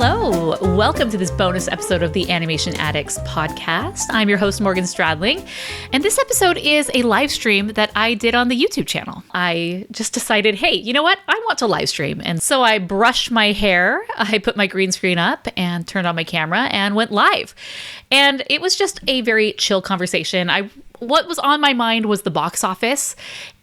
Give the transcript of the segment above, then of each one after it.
Hello. Welcome to this bonus episode of the Animation Addicts podcast. I'm your host, Morgan Stradling, and this episode is a live stream that I did on the YouTube channel. I just decided, hey, you know what? I want to live stream. And so I brushed my hair, I put my green screen up and turned on my camera and went live. And it was just a very chill conversation. What was on my mind was the box office,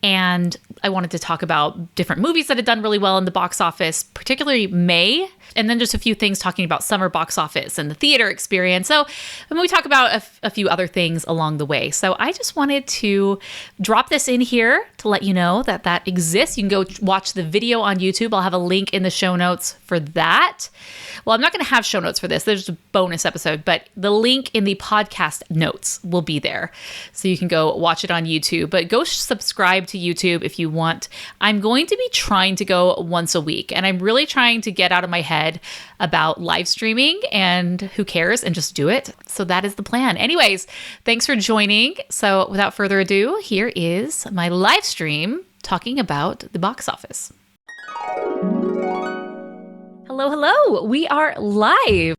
and I wanted to talk about different movies that had done really well in the box office, particularly May, and then just a few things talking about summer box office and the theater experience. So, and we talk about a few other things along the way. So I just wanted to drop this in here to let you know that that exists. You can go watch the video on YouTube. I'll have a link in the show notes for that. Well, I'm not going to have show notes for this. There's a bonus episode, but the link in the podcast notes will be there. So you can go watch it on YouTube, but go subscribe to YouTube if you want. I'm going to be trying to go once a week, and I'm really trying to get out of my head about live streaming and who cares and just do it. So that is the plan. Anyways, thanks for joining. So without further ado, here is my live stream talking about the box office. Hello. We are live.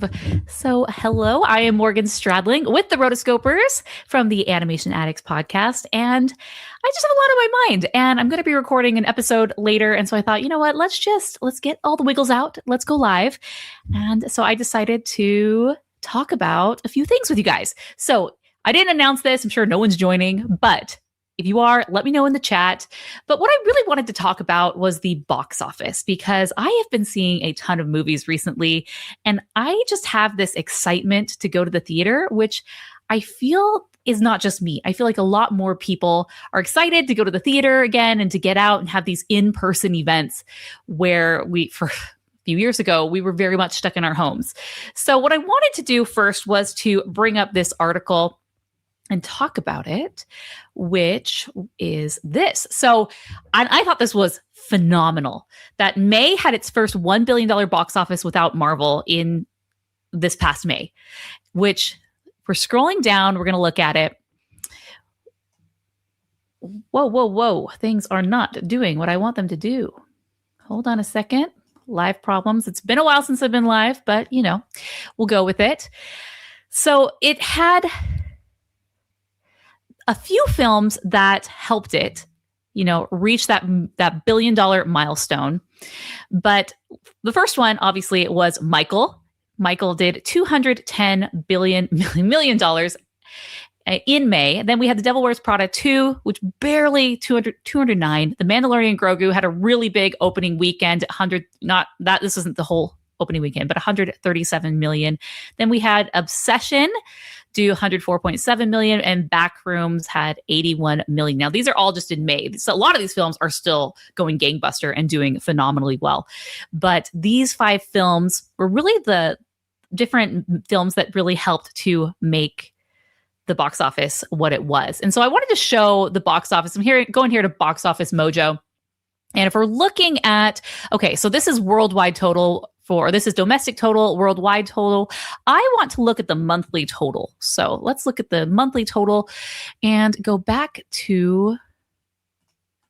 So hello, I am Morgan Stradling with the Rotoscopers from the Animation Addicts podcast. And I just have a lot on my mind, and I'm going to be recording an episode later. And so I thought, you know what, let's get all the wiggles out. Let's go live. And so I decided to talk about a few things with you guys. So I didn't announce this. I'm sure no one's joining, but if you are, let me know in the chat. But what I really wanted to talk about was the box office, because I have been seeing a ton of movies recently, and I just have this excitement to go to the theater, which I feel is not just me. I feel like a lot more people are excited to go to the theater again and to get out and have these in-person events where for a few years ago, we were very much stuck in our homes. So what I wanted to do first was to bring up this article and talk about it, which is this. So I thought this was phenomenal that May had its first $1 billion box office without Marvel in this past May, which we're scrolling down. We're going to look at it. Whoa. Things are not doing what I want them to do. Hold on a second. Live problems. It's been a while since I've been live, but we'll go with it. So it had a few films that helped it, reach that $1 billion milestone. But the first one, obviously, it was Michael. Michael did $210 million in May. Then we had The Devil Wears Prada 2, which barely 209. The Mandalorian Grogu had a really big opening weekend, this isn't the whole opening weekend, but 137 million. Then we had Obsession do 104.7 million, and Backrooms had 81 million. Now, these are all just in May. So a lot of these films are still going gangbuster and doing phenomenally well. But these 5 films were really the different films that really helped to make the box office what it was. And so I wanted to show the box office. I'm going here to Box Office Mojo. And if we're looking at, okay, so this is worldwide total. This is domestic total, worldwide total. I want to look at the monthly total. So let's look at the monthly total and go back to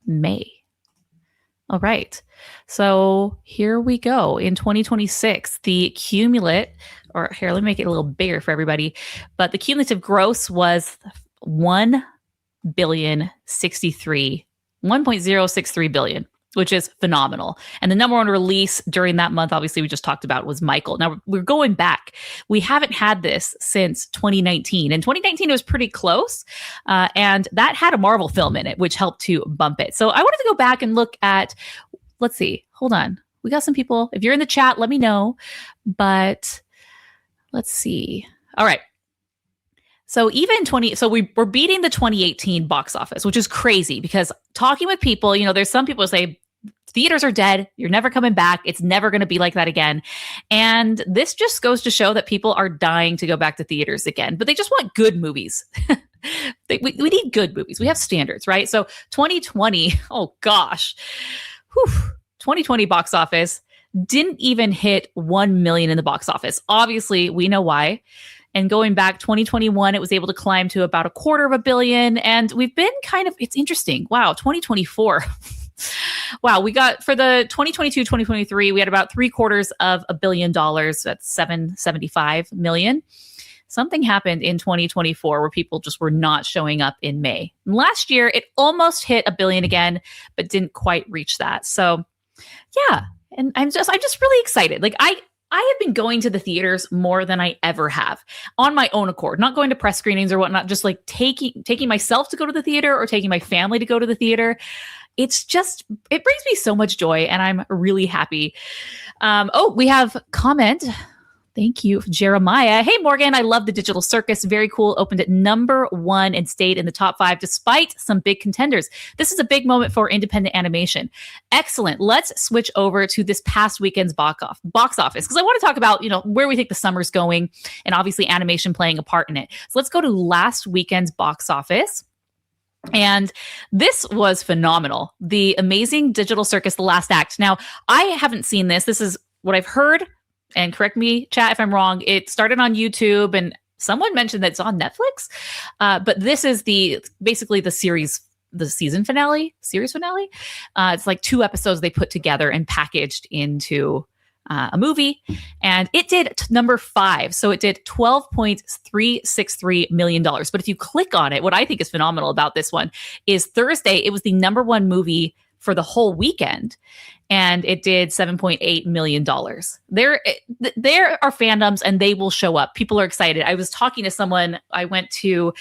May. All right. So here we go. In 2026, the cumulative, or here, let me make it a little bigger for everybody. But the cumulative gross was 1.063 billion. Which is phenomenal. And the number one release during that month, obviously, we just talked about was Michael. Now, we're going back. We haven't had this since 2019. And 2019 was pretty close. And that had a Marvel film in it, which helped to bump it. So I wanted to go back and look at, let's see. Hold on. We got some people. If you're in the chat, let me know. But let's see. All right. So we're beating the 2018 box office, which is crazy because talking with people, there's some people who say theaters are dead. You're never coming back. It's never going to be like that again. And this just goes to show that people are dying to go back to theaters again, but they just want good movies. We need good movies. We have standards, right? So 2020, oh gosh, 2020 box office didn't even hit 1 million in the box office. Obviously, we know why. And going back 2021, it was able to climb to about $250 million. And we've been it's interesting. Wow, 2024, Wow, we got for the 2022-2023, we had about $775 million. That's 775 million. Something happened in 2024 where people just were not showing up in May. And last year, it almost hit a billion again, but didn't quite reach that. So, yeah, and I'm just really excited. Like I have been going to the theaters more than I ever have on my own accord, not going to press screenings or whatnot, just like taking myself to go to the theater or taking my family to go to the theater. It brings me so much joy, and I'm really happy. We have comment. Thank you, Jeremiah. Hey, Morgan, I love the Digital Circus. Very cool. Opened at #1 and stayed in the top 5 despite some big contenders. This is a big moment for independent animation. Excellent. Let's switch over to this past weekend's box office, because I want to talk about, where we think the summer's going, and obviously animation playing a part in it. So let's go to last weekend's box office. And this was phenomenal. The Amazing Digital Circus, The Last Act. Now, I haven't seen this. This is what I've heard. And correct me, chat, if I'm wrong. It started on YouTube, and someone mentioned that it's on Netflix. But this is basically the series finale. It's like 2 episodes they put together and packaged into a movie. And it did #5. So it did $12.363 million. But if you click on it, what I think is phenomenal about this one is Thursday, it was the #1 movie for the whole weekend, and it did $7.8 million. There are fandoms, and they will show up. People are excited. I was talking to someone. I went to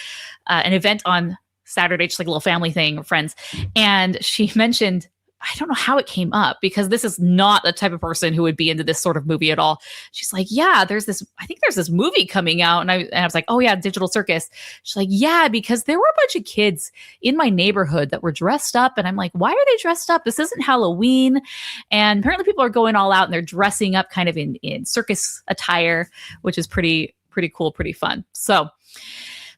an event on Saturday, just like a little family thing, friends, and she mentioned, I don't know how it came up, because this is not the type of person who would be into this sort of movie at all. She's like, yeah, I think there's this movie coming out. And I was like, oh yeah, Digital Circus. She's like, yeah, because there were a bunch of kids in my neighborhood that were dressed up. And I'm like, why are they dressed up? This isn't Halloween. And apparently people are going all out, and they're dressing up kind of in circus attire, which is pretty cool, pretty fun. So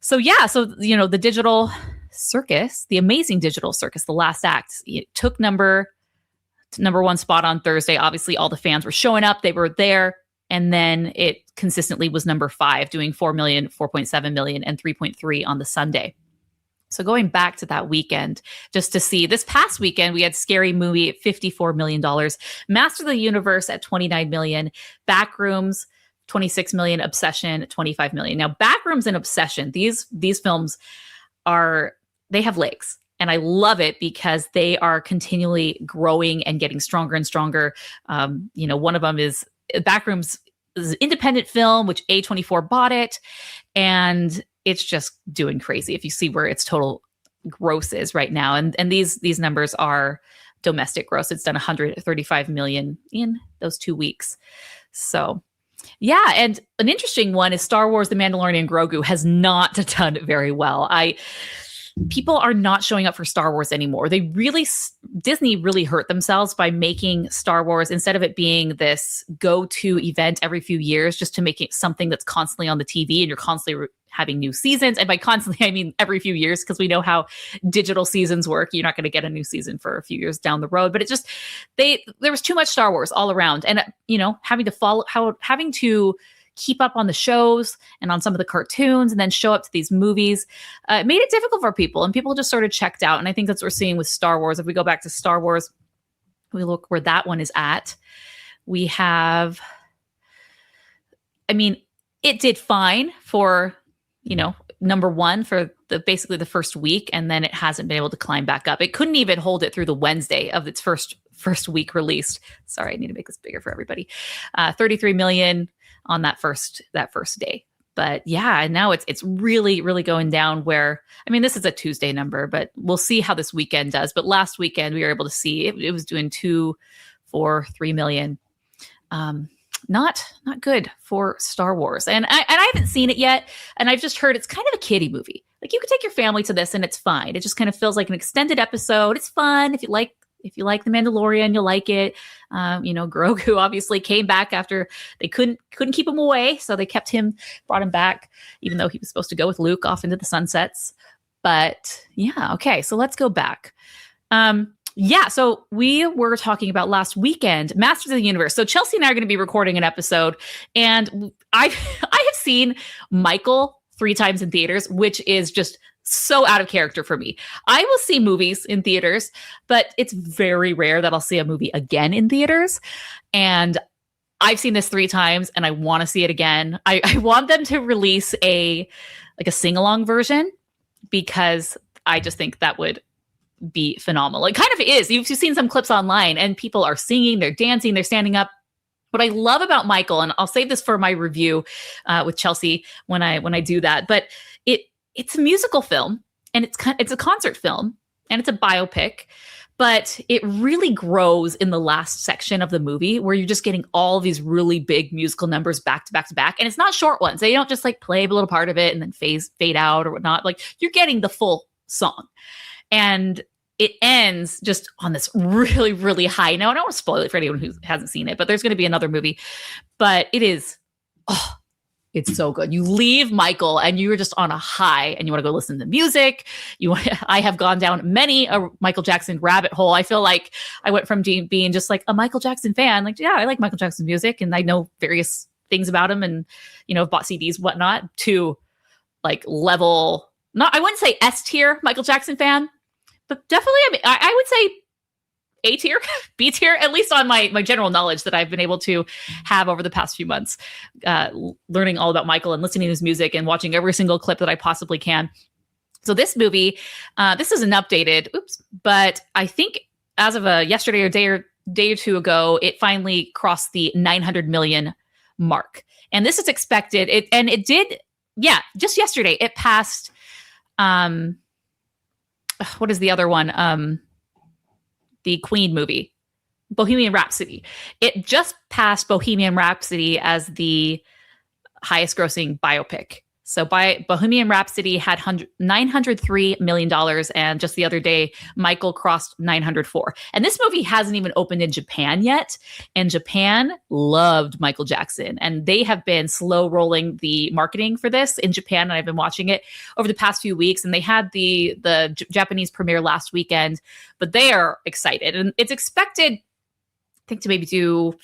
the Digital Circus, the Amazing Digital Circus, The Last Act, it took #1 spot on Thursday. Obviously, all the fans were showing up. They were there. And then it consistently was #5, doing 4 million, 4.7 million, and 3.3 on the Sunday. So going back to that weekend, just to see, this past weekend, we had Scary Movie at $54 million, Master of the Universe at 29 million, Backrooms, 26 million, Obsession, 25 million. Now, Backrooms and Obsession, these films they have legs. And I love it because they are continually growing and getting stronger and stronger. One of them is Backrooms is an independent film, which A24 bought it. And it's just doing crazy if you see where its total gross is right now. And these numbers are domestic gross. It's done 135 million in those 2 weeks. So yeah, and an interesting one is Star Wars: The Mandalorian Grogu has not done very well. People are not showing up for Star Wars anymore. Disney really hurt themselves by making Star Wars, instead of it being this go-to event every few years, just to make it something that's constantly on the TV and you're constantly having new seasons. And by constantly, I mean every few years, because we know how digital seasons work. You're not going to get a new season for a few years down the road. But there was too much Star Wars all around, and having to keep up on the shows and on some of the cartoons and then show up to these movies, it made it difficult for people, and people just sort of checked out. And I think that's what we're seeing with Star Wars. If we go back to Star Wars, we look where that one is at. We have, it did fine for, #1 for basically the first week, and then it hasn't been able to climb back up. It couldn't even hold it through the Wednesday of its first week released. Sorry, I need to make this bigger for everybody. 33 million on that first day. But yeah, and now it's really, really going down where, this is a Tuesday number, but we'll see how this weekend does. But last weekend we were able to see it was doing 2, 4, 3 million. Not good for Star Wars. And I haven't seen it yet. And I've just heard it's kind of a kiddie movie. Like, you could take your family to this and it's fine. It just kind of feels like an extended episode. It's fun. If you like The Mandalorian, you'll like it. Grogu obviously came back after they couldn't keep him away. So they brought him back, even though he was supposed to go with Luke off into the sunsets. But yeah, okay. So let's go back. So we were talking about last weekend, Masters of the Universe. So Chelsea and I are going to be recording an episode, and I have seen Michael 3 times in theaters, which is just so out of character for me. I will see movies in theaters, but it's very rare that I'll see a movie again in theaters. And I've seen this 3 times and I want to see it again. I want them to release a sing-along version, because I just think that would be phenomenal. It kind of is. You've seen some clips online and people are singing, they're dancing, they're standing up. What I love about Michael, and I'll save this for my review with Chelsea when I do that, but it's a musical film, and it's a concert film, and it's a biopic, but it really grows in the last section of the movie, where you're just getting all these really big musical numbers back to back to back, and it's not short ones. They don't just like play a little part of it and then fade out or whatnot. Like, you're getting the full song, and it ends just on this really, really high note. I don't want to spoil it for anyone who hasn't seen it, but there's going to be another movie, but it's so good. You leave Michael and you're just on a high, and you want to go listen to music. I have gone down many a Michael Jackson rabbit hole. I feel like I went from being just like a Michael Jackson fan, like, yeah, I like Michael Jackson music and I know various things about him, and, bought CDs, whatnot, to like level, not, I wouldn't say S tier Michael Jackson fan, but definitely, I would say A tier, B tier, at least on my general knowledge that I've been able to have over the past few months, learning all about Michael and listening to his music and watching every single clip that I possibly can. So this movie, this is an updated, but I think as of yesterday or day or two ago, it finally crossed the 900 million mark. And this is expected. It did, just yesterday, it passed, what is the other one? The Queen movie, Bohemian Rhapsody. It just passed Bohemian Rhapsody as the highest grossing biopic. So Bohemian Rhapsody had $903 million. And just the other day, Michael crossed 904. And this movie hasn't even opened in Japan yet. And Japan loved Michael Jackson. And they have been slow rolling the marketing for this in Japan. And I've been watching it over the past few weeks. And they had the Japanese premiere last weekend. But they are excited. And it's expected, I think, to maybe do,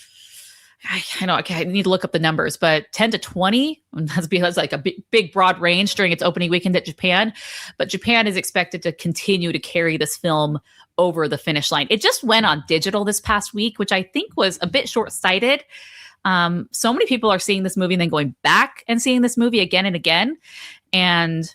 I know I need to look up the numbers, but 10 to 20, that's like a big broad range during its opening weekend at Japan. But Japan is expected to continue to carry this film over the finish line. It just went on digital this past week, which I think was a bit short-sighted. So many people are seeing this movie and then going back and seeing this movie again and again. And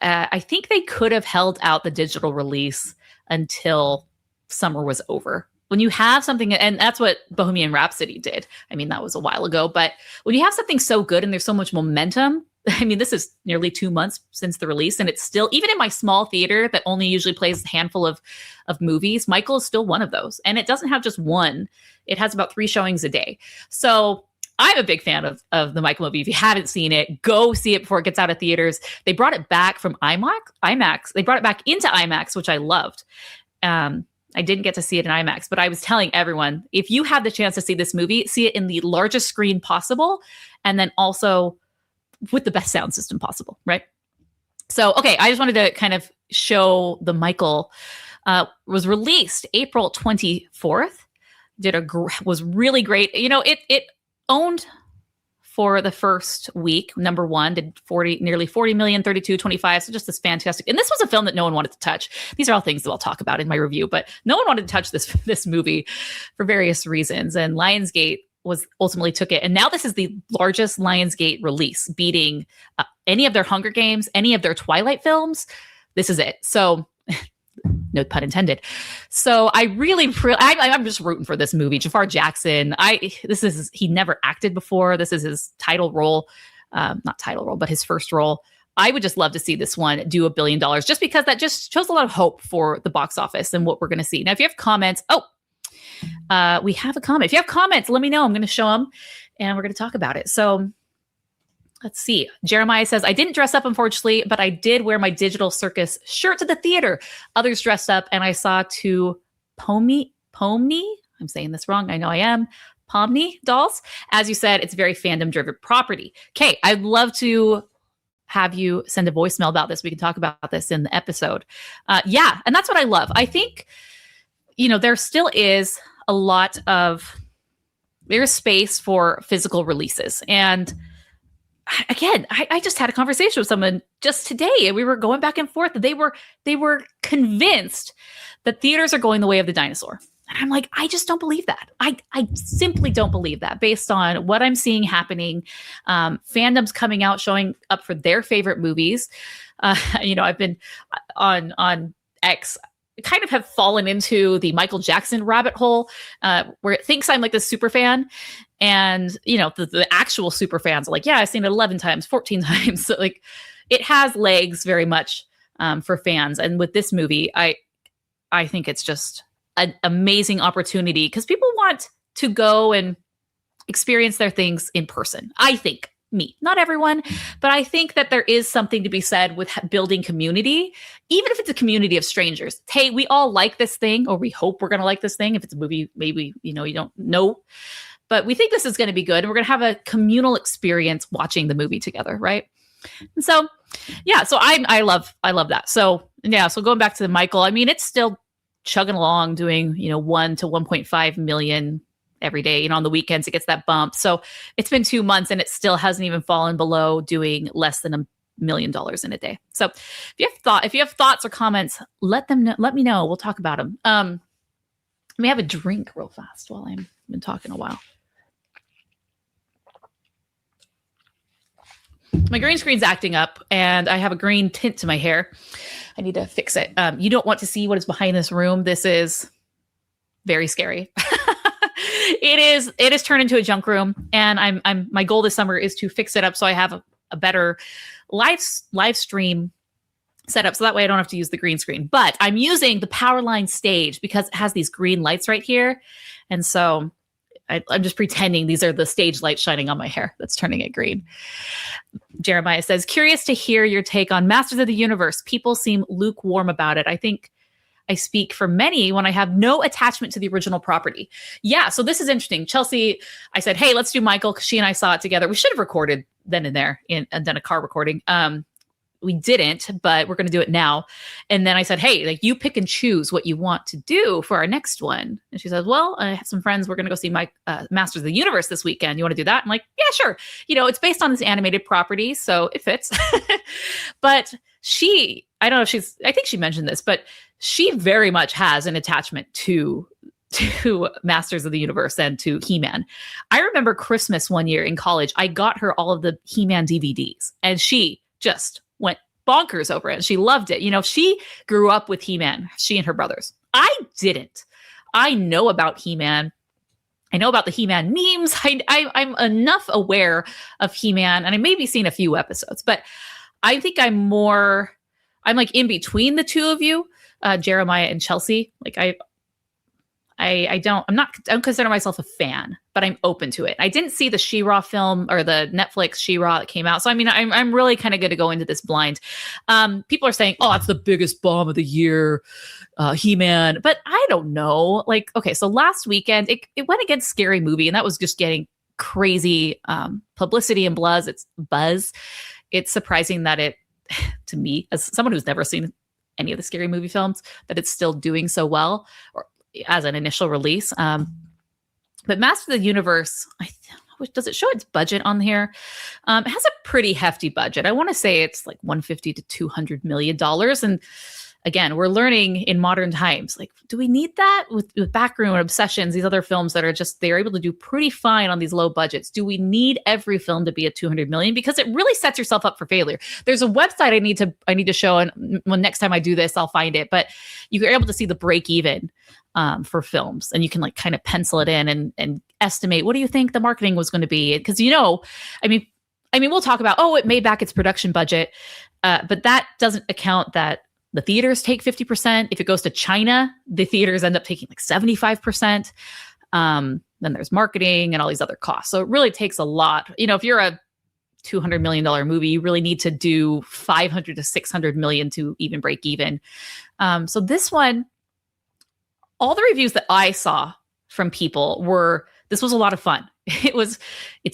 I think they could have held out the digital release until summer was over. When you have something, and that's what Bohemian Rhapsody did. I mean, that was a while ago, but when you have something so good and there's so much momentum, I mean, this is nearly 2 months since the release, and it's still, even in my small theater that only usually plays a handful of movies, Michael is still one of those. And it doesn't have just one. It has about 3 showings a day. So I'm a big fan of the Michael movie. If you haven't seen it, go see it before it gets out of theaters. They brought it back from IMAX. They brought it back into IMAX, which I loved. I didn't get to see it in IMAX, but I was telling everyone, if you have the chance to see this movie, see it in the largest screen possible, and then also with the best sound system possible, right? So, okay, I just wanted to kind of show the Michael, was released April 24th, was really great. It owned for the first week, number one, did nearly 40 million, 32, 25. So just this fantastic. And this was a film that no one wanted to touch. These are all things that I'll talk about in my review, but no one wanted to touch this movie for various reasons. And Lionsgate ultimately took it. And now this is the largest Lionsgate release, beating any of their Hunger Games, any of their Twilight films. This is it. So no pun intended. So I'm just rooting for this movie. Jafar Jackson, he never acted before. This is his title role, not title role, but his first role. I would just love to see this one do $1 billion, just because that just shows a lot of hope for the box office and what we're going to see. Now, if you have comments, we have a comment. If you have comments, let me know. I'm going to show them and we're going to talk about it. So let's see. Jeremiah says, I didn't dress up, unfortunately, but I did wear my Digital Circus shirt to the theater. Others dressed up, and I saw 2 Pomni, I'm saying this wrong, I know I am, Pomni dolls. As you said, it's a very fandom-driven property. Okay, I'd love to have you send a voicemail about this. We can talk about this in the episode. Yeah, and that's what I love. I think, there still is there's space for physical releases. And again, I just had a conversation with someone just today, and we were going back and forth. They were convinced that theaters are going the way of the dinosaur. And I'm like, I just don't believe that. I simply don't believe that based on what I'm seeing happening. Fandoms coming out, showing up for their favorite movies. I've been on X, kind of have fallen into the Michael Jackson rabbit hole, where it thinks I'm like this super fan. And, the actual super fans are like, yeah, I've seen it 11 times, 14 times. So, like, it has legs very much for fans. And with this movie, I think it's just an amazing opportunity because people want to go and experience their things in person. I think, not everyone, but I think that there is something to be said with building community, even if it's a community of strangers. Hey, we all like this thing, or we hope we're going to like this thing. If it's a movie, maybe, you don't know, but we think this is going to be good. And we're going to have a communal experience watching the movie together. Right. And so, yeah, so I love that. So yeah, so going back to the Michael, I mean, it's still chugging along, doing 1 to 1.5 million every day. On the weekends it gets that bump. So it's been 2 months and it still hasn't even fallen below doing less than $1 million in a day. So if you have thoughts or comments, let me know. We'll talk about them. Let me have a drink real fast while I've been talking a while. My green screen's acting up and I have a green tint to my hair. I need to fix it. You don't want to see what is behind this room. This is very scary. It is turned into a junk room, and my goal this summer is to fix it up so I have a better live stream setup, so that way I don't have to use the green screen. But I'm using the Powerline stage because it has these green lights right here, and so I'm just pretending these are the stage lights shining on my hair that's turning it green. Jeremiah says, curious to hear your take on Masters of the Universe. People seem lukewarm about it. I think I speak for many when I have no attachment to the original property. Yeah, so this is interesting. Chelsea, I said, hey, let's do Michael, because she and I saw it together. We should have recorded then and there and done a car recording. We didn't, but we're going to do it now. And then I said, hey, like, you pick and choose what you want to do for our next one. And she says, well, I have some friends. We're going to go see Masters of the Universe this weekend. You want to do that? I'm like, yeah, sure. It's based on this animated property, so it fits. But I don't know if I think she mentioned this, but she very much has an attachment to Masters of the Universe and to He-Man. I remember Christmas one year in college, I got her all of the He-Man DVDs, and she just went bonkers over it. She loved it. She grew up with He-Man, she and her brothers. I didn't. I know about He-Man. I know about the He-Man memes. I'm enough aware of He-Man, and I maybe seen a few episodes, but I think I'm like in between the two of you, Jeremiah and Chelsea. Like I don't consider myself a fan, but I'm open to it. I didn't see the She-Ra film or the Netflix She-Ra that came out. So, I mean, I'm really kind of going to go into this blind. People are saying, oh, it's the biggest bomb of the year, He-Man. But I don't know. Like, okay, so last weekend, it went against Scary Movie, and that was just getting crazy publicity and buzz. It's surprising that it, to me, as someone who's never seen any of the Scary Movie films, that it's still doing so well, or as an initial release. But Master of the Universe, does it show its budget on here? It has a pretty hefty budget. I want to say it's like $150 to $200 million. And again, we're learning in modern times, like, do we need that with Backroom and Obsessions, these other films that are they're able to do pretty fine on these low budgets? Do we need every film to be at 200 million? Because it really sets yourself up for failure. There's a website I need to show, and when next time I do this, I'll find it, but you're able to see the break even for films, and you can like kind of pencil it in and estimate, what do you think the marketing was going to be? Because, I mean, we'll talk about, it made back its production budget, but that doesn't account that the theaters take 50%. If it goes to China, the theaters end up taking like 75%. Then there's marketing and all these other costs. So it really takes a lot. If you're a $200 million movie, you really need to do 500 to 600 million to even break even. So this one, all the reviews that I saw from people this was a lot of fun. It's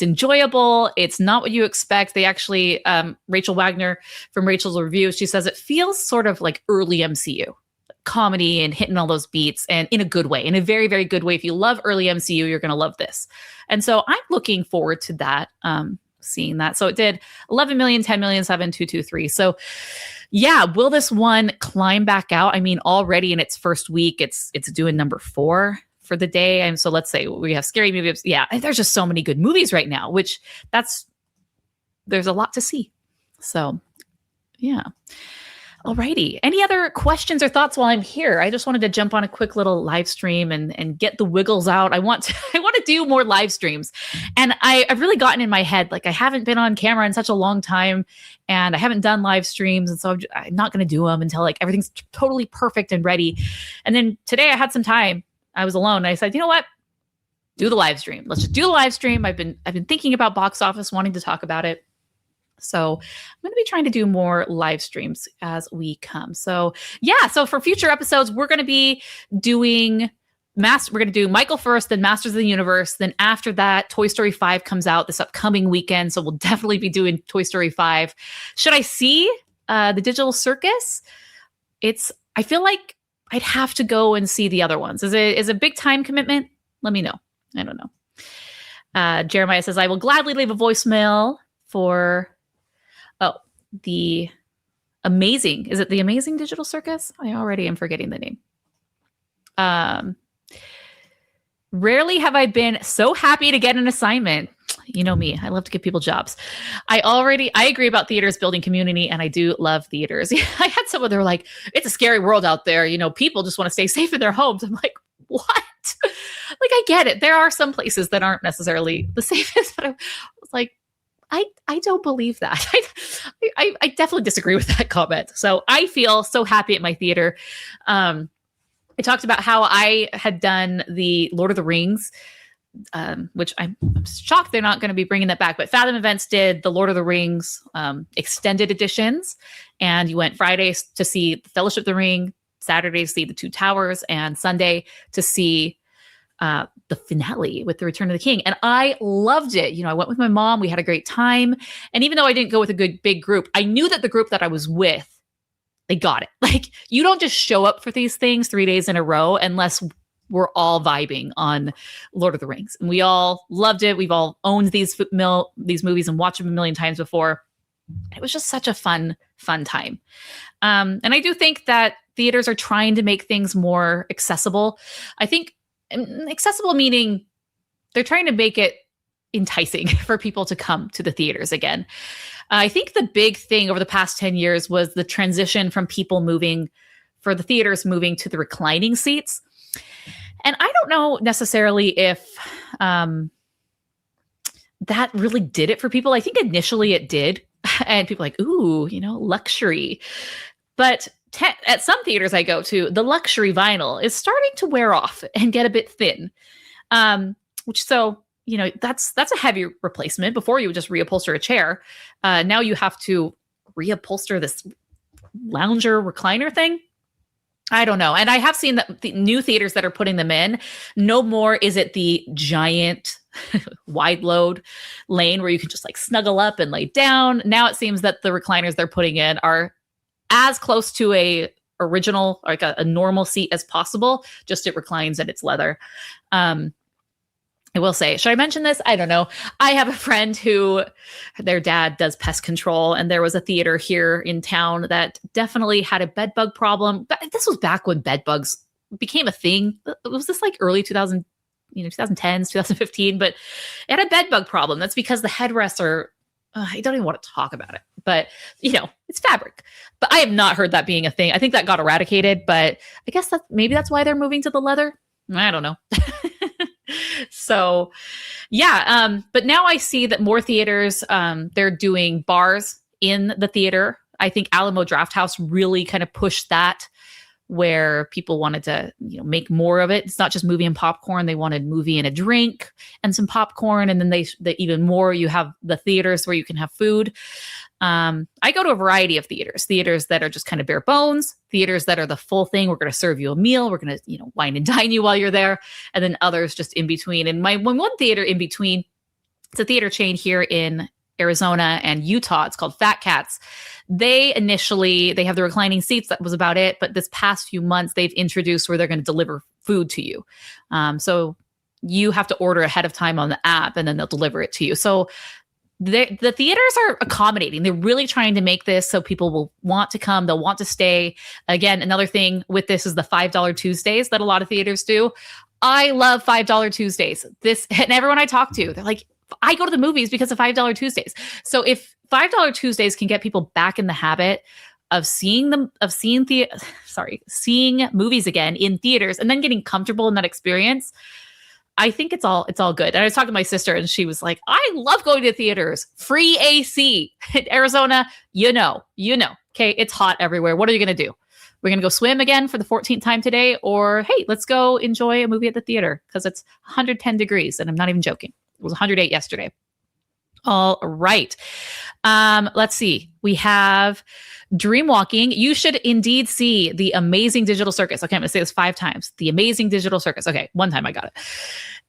enjoyable. It's not what you expect. They actually, Rachel Wagner from Rachel's Review, she says it feels sort of like early MCU comedy and hitting all those beats, and in a good way, in a very, very good way. If you love early MCU, you're going to love this. And so I'm looking forward to that. seeing that. So it did 11 million, 10 million, 7, 2, 2, 3. So yeah, will this one climb back out? I mean, already in its first week, it's doing number 4 for the day. And so let's say we have scary movies. Yeah, there's just so many good movies right now, which there's a lot to see. So yeah. Alrighty. Any other questions or thoughts while I'm here? I just wanted to jump on a quick little live stream and get the wiggles out. I want to do more live streams. And I've really gotten in my head, like I haven't been on camera in such a long time and I haven't done live streams. And so I'm not going to do them until like everything's totally perfect and ready. And then today I had some time. I was alone. And I said, you know what? Do the live stream. Let's just do the live stream. I've been thinking about box office, wanting to talk about it. So I'm going to be trying to do more live streams as we come. So yeah, so for future episodes, we're going to be doing we're going to do Michael first, then Masters of the Universe. Then after that, Toy Story 5 comes out this upcoming weekend. So we'll definitely be doing Toy Story 5. Should I see the Digital Circus? I feel like I'd have to go and see the other ones. Is it a big time commitment? Let me know. I don't know. Jeremiah says, I will gladly leave a voicemail for the amazing, is it the Amazing Digital Circus? I already am forgetting the name. Rarely have I been so happy to get an assignment. You know me, I love to give people jobs. I agree about theaters building community, and I do love theaters. I had someone, they were like, it's a scary world out there. You know, people just want to stay safe in their homes. I'm like, what? Like, I get it. There are some places that aren't necessarily the safest, but I was like, I don't believe that. I definitely disagree with that comment. So I feel so happy at my theater. I talked about how I had done the Lord of the Rings, which I'm shocked they're not going to be bringing that back. But Fathom Events did the Lord of the Rings extended editions. And you went Fridays to see the Fellowship of the Ring, Saturday to see the Two Towers, and Sunday to see the finale with the Return of the King. And I loved it. You know, I went with my mom. We had a great time. And even though I didn't go with a good big group, I knew that the group that I was with, they got it. Like, you don't just show up for these things 3 days in a row unless we're all vibing on Lord of the Rings. And we all loved it. We've all owned these movies and watched them a million times before. It was just such a fun time. And I do think that theaters are trying to make things more accessible. I think accessible meaning they're trying to make it enticing for people to come to the theaters again. I think the big thing over the past 10 years was the transition from people moving to the reclining seats. And I don't know necessarily if that really did it for people. I think initially it did. And people like, ooh, you know, luxury. But at some theaters I go to, the luxury vinyl is starting to wear off and get a bit thin. You know, that's a heavy replacement. Before you would just reupholster a chair. Now you have to reupholster this lounger recliner thing. I don't know. And I have seen that the new theaters that are putting them in, no more is it the giant wide load lane where you can just like snuggle up and lay down. Now it seems that the recliners they're putting in are as close to a original, like a normal seat as possible, just it reclines and it's leather. I will say, should I mention this? I don't know. I have a friend who their dad does pest control, and there was a theater here in town that definitely had a bed bug problem. But this was back when bed bugs became a thing. Was this like early 2010s, 2015? But it had a bed bug problem. That's because the headrests are, I don't even want to talk about it, but you know, it's fabric. But I have not heard that being a thing. I think that got eradicated, but I guess maybe that's why they're moving to the leather. I don't know. So yeah. But now I see that more theaters, they're doing bars in the theater. I think Alamo Drafthouse really kind of pushed that, where people wanted to, you know, make more of it. It's not just movie and popcorn. They wanted movie and a drink and some popcorn. And then they even more, you have the theaters where you can have food. I go to a variety of theaters that are just kind of bare bones, theaters that are the full thing. We're going to serve you a meal. We're going to, you know, wine and dine you while you're there. And then others just in between. And my one theater in between, it's a theater chain here in Arizona and Utah. It's called Fat Cats. They have the reclining seats. That was about it. But this past few months, they've introduced where they're going to deliver food to you. So you have to order ahead of time on the app and then they'll deliver it to you. So the theaters are accommodating. They're really trying to make this so people will want to come. They'll want to stay. Again, another thing with this is the $5 Tuesdays that a lot of theaters do. I love $5 Tuesdays. And everyone I talk to, they're like, I go to the movies because of $5 Tuesdays. So if $5 Tuesdays can get people back in the habit of seeing movies again in theaters and then getting comfortable in that experience, I think it's all good. And I was talking to my sister and she was like, I love going to theaters. Free AC in Arizona. You know. Okay, it's hot everywhere. What are you going to do? We're going to go swim again for the 14th time today? Or, hey, let's go enjoy a movie at the theater because it's 110 degrees. And I'm not even joking. It was 108 yesterday. All right. Let's see. We have Dreamwalking. You should indeed see The Amazing Digital Circus. Okay, I'm going to say this 5 times. The Amazing Digital Circus. Okay, one time I got it.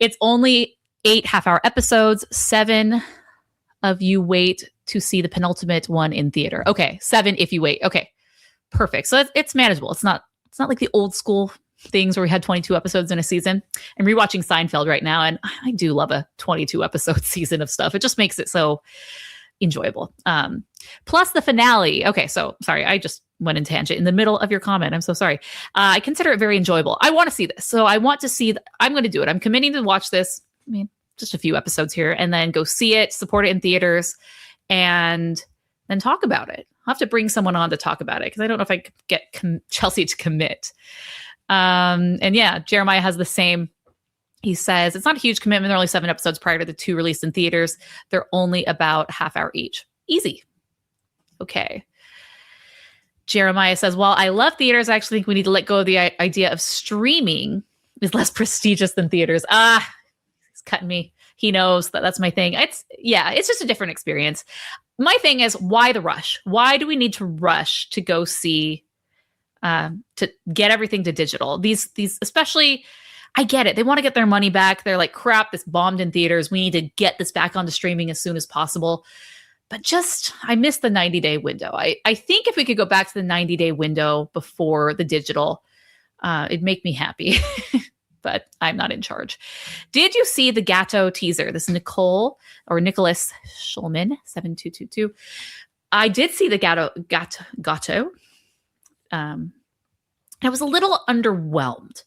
It's only 8 half-hour episodes. 7 of you wait to see the penultimate one in theater. Okay, 7 if you wait. Okay, perfect. So it's manageable. It's not like the old school things where we had 22 episodes in a season. I'm rewatching Seinfeld right now, and I do love a 22 episode season of stuff. It just makes it so enjoyable. Plus the finale. Okay, so sorry, I just went in tangent in the middle of your comment. I'm so sorry. I consider it very enjoyable. I want to see this. So I want to see, I'm going to do it. I'm committing to watch this. I mean, just a few episodes here and then go see it, support it in theaters, and then talk about it. I'll have to bring someone on to talk about it because I don't know if I could get Chelsea to commit. And yeah, Jeremiah has the same. He says, it's not a huge commitment. There are only 7 episodes prior to the 2 released in theaters. They're only about half-hour each. Easy. Okay. Jeremiah says, well, I love theaters. I actually think we need to let go of the idea of streaming is less prestigious than theaters. He's cutting me. He knows that that's my thing. It's just a different experience. My thing is, why the rush? Why do we need to rush to go see, to get everything to digital? These, especially, I get it. They want to get their money back. They're like, crap, this bombed in theaters. We need to get this back onto streaming as soon as possible. But I missed the 90-day window. I think if we could go back to the 90-day window before the digital, it'd make me happy. But I'm not in charge. Did you see the Gatto teaser? This is Nicholas Schulman, 7222. I did see the Gatto. I was a little underwhelmed.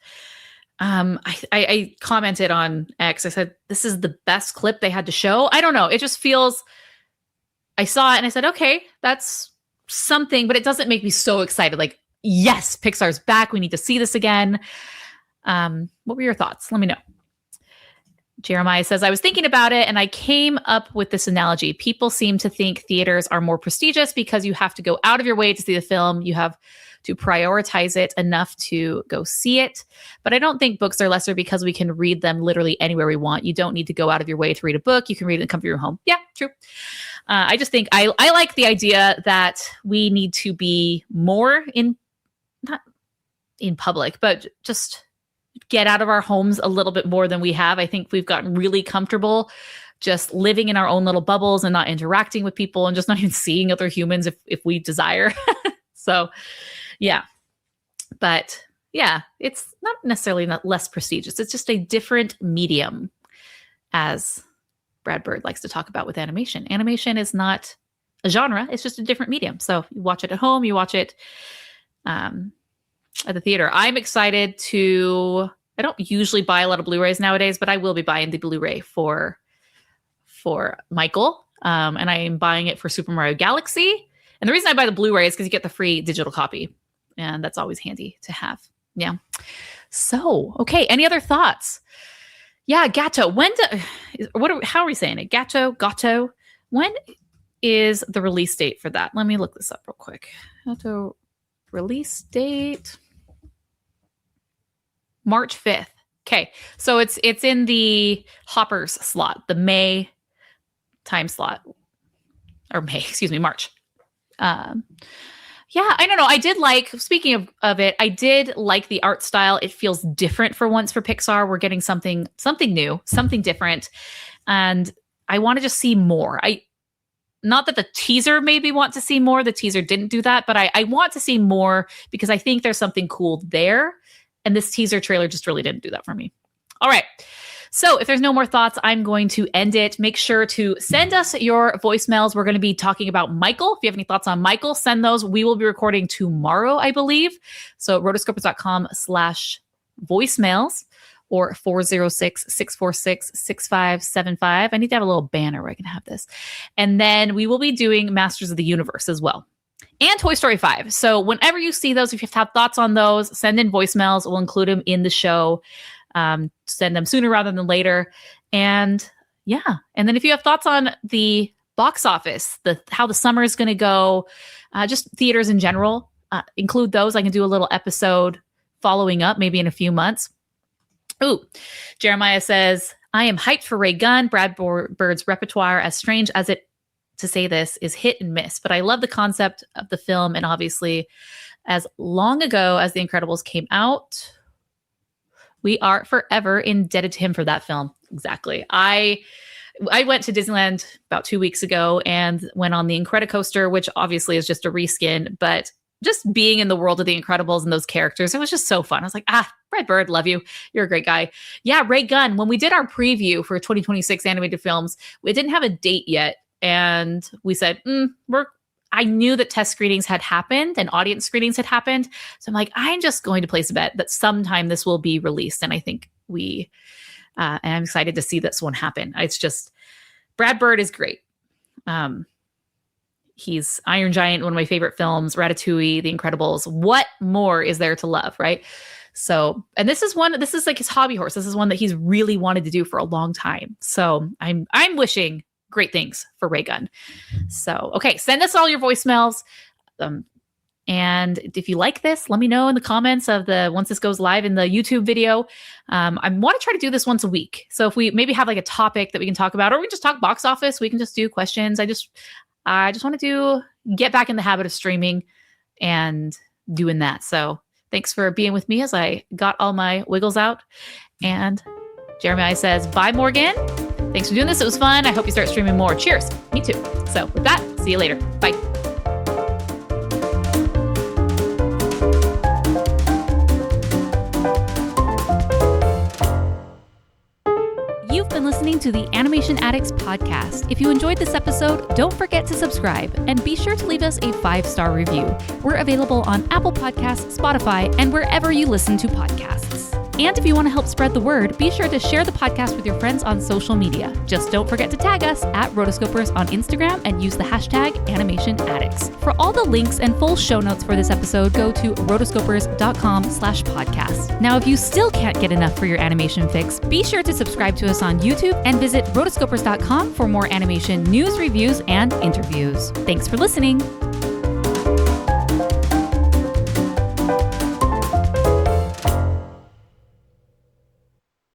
I commented on X. I said, this is the best clip they had to show. I don't know. It just feels, I saw it and I said, okay, that's something, but it doesn't make me so excited. Like, yes, Pixar's back. We need to see this again. What were your thoughts? Let me know. Jeremiah says, I was thinking about it and I came up with this analogy. People seem to think theaters are more prestigious because you have to go out of your way to see the film. You have to prioritize it enough to go see it. But I don't think books are lesser because we can read them literally anywhere we want. You don't need to go out of your way to read a book. You can read it in the comfort of your home. Yeah, true. I just think I like the idea that we need to be more not in public, but just get out of our homes a little bit more than we have. I think we've gotten really comfortable just living in our own little bubbles and not interacting with people and just not even seeing other humans if we desire. So, yeah. But yeah, it's not necessarily not less prestigious. It's just a different medium, as Brad Bird likes to talk about with animation. Animation is not a genre. It's just a different medium. So you watch it at home, you watch it at the theater. I'm excited I don't usually buy a lot of Blu-rays nowadays, but I will be buying the Blu-ray for Michael. And I am buying it for Super Mario Galaxy. And the reason I buy the Blu-ray is because you get the free digital copy. And that's always handy to have. Yeah. So, okay. Any other thoughts? Yeah, Gatto. How are we saying it? Gatto. When is the release date for that? Let me look this up real quick. Gatto release date. March 5th. Okay. So it's in the Hoppers slot, the May time slot. Or March. Yeah, I don't know. I did speaking of it, I did like the art style. It feels different for once for Pixar. We're getting something new, something different. And I want to just see more. Not that the teaser made me want to see more. The teaser didn't do that, but I want to see more because I think there's something cool there. And this teaser trailer just really didn't do that for me. All right. So if there's no more thoughts, I'm going to end it. Make sure to send us your voicemails. We're going to be talking about Michael. If you have any thoughts on Michael, send those. We will be recording tomorrow, I believe. So rotoscopers.com/voicemails or 406-646-6575. I need to have a little banner where I can have this. And then we will be doing Masters of the Universe as well. And Toy Story 5. So whenever you see those, if you have thoughts on those, send in voicemails. We'll include them in the show. Send them sooner rather than later. And yeah. And then if you have thoughts on the box office, how the summer is going to go, just theaters in general, include those. I can do a little episode following up, maybe in a few months. Ooh, Jeremiah says, I am hyped for Ray Gunn. Brad Bird's repertoire, as strange as it to say this, is hit and miss. But I love the concept of the film. And obviously, as long ago as The Incredibles came out, we are forever indebted to him for that film. Exactly. I went to Disneyland about 2 weeks ago and went on the Incredicoaster, which obviously is just a reskin, but just being in the world of The Incredibles and those characters, it was just so fun. I was like, Brad Bird, love you. You're a great guy. Yeah, Ray Gunn, when we did our preview for 2026 animated films, we didn't have a date yet. And we said, I knew that test screenings had happened and audience screenings had happened. So I'm like, I'm just going to place a bet that sometime this will be released. And I think and I'm excited to see this one happen. It's just, Brad Bird is great. He's Iron Giant, one of my favorite films, Ratatouille, The Incredibles. What more is there to love, right? So, and this is like his hobby horse. This is one that he's really wanted to do for a long time. So I'm wishing great things for Ray Gunn. So, okay, send us all your voicemails. And if you like this, let me know in the comments once this goes live in the YouTube video. I want to try to do this once a week. So if we maybe have like a topic that we can talk about, or we can just talk box office, we can just do questions. I just want to get back in the habit of streaming and doing that. So thanks for being with me as I got all my wiggles out. And Jeremiah says, bye, Morgan. Thanks for doing this. It was fun. I hope you start streaming more. Cheers. Me too. So with that, see you later. Bye. You've been listening to the Animation Addicts podcast. If you enjoyed this episode, don't forget to subscribe and be sure to leave us a 5-star review. We're available on Apple Podcasts, Spotify, and wherever you listen to podcasts. And if you want to help spread the word, be sure to share the podcast with your friends on social media. Just don't forget to tag us at Rotoscopers on Instagram and use the hashtag AnimationAddicts. For all the links and full show notes for this episode, go to rotoscopers.com/podcast. Now, if you still can't get enough for your animation fix, be sure to subscribe to us on YouTube and visit rotoscopers.com for more animation news, reviews, and interviews. Thanks for listening.